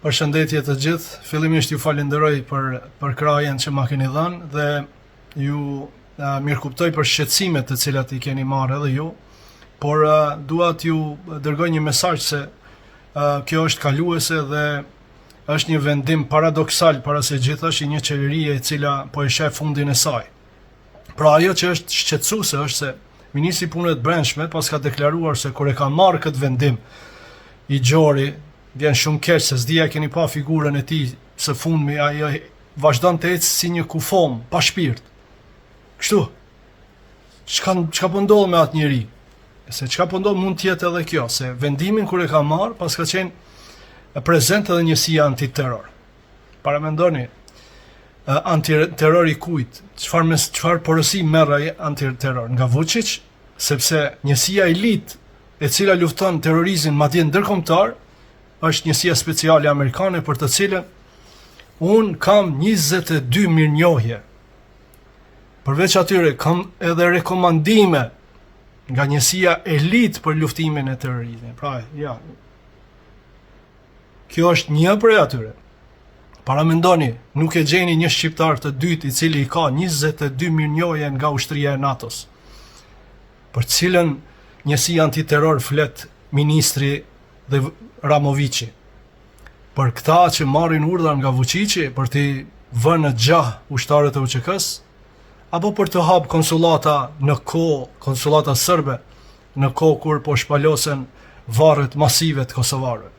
Përshëndetje të gjithë, fillimisht ju falenderoj për krajen që ma keni dhënë dhe ju mirëkuptoj për shqetësimet të cilat i keni marrë edhe ju, por dua t'ju dërgoj një mesazh se kjo është kaluese dhe është një vendim paradoksal para se gjithash i një qeverie e cila po e sheh fundin e saj. Pra ajo që është shqetësuese është se Ministri i Punëve të Brendshme pas ka deklaruar se kur e ka marrë këtë vendim i Gjori, vjen shumë keq se s'dija keni pa figurën e tij së fundmi, ajo vazhdon të ecë si një kufom pa shpirt. Kështu. Çka po ndodh me atë njeri? Se çka po ndodh mund të jetë edhe kjo, se vendimin kur e ka marrë pas ka qenë prezent edhe njësia antiterror. Para mendoni, antiterror i kujt? Çfarë porosi merr ai antiterror? Nga Vučić, sepse njësia elit e cila lufton terrorizmin madje ndërkombëtar është njësia speciale amerikane për të cilën unë kam 22 mirënjohje. Përveç atyre kam edhe rekomandime nga njësia elit për luftimin e terrorizmit. Pra, ja. Kjo është një prej atyre. Para mendoni, nuk e gjeni një shqiptar të dytë i cili i ka 22 mirënjohje nga ushtria e NATO-s. Për cilën njësia antiterror flet ministri dhe Ramovici. Për këta që marrin urdhra nga Vučići për t'i vënë në gjah ushtarët e UÇK-s, apo për të hap konsulata në kohë, konsulata serbe, në kohë kur po shpalosen varret masive të kosovarëve.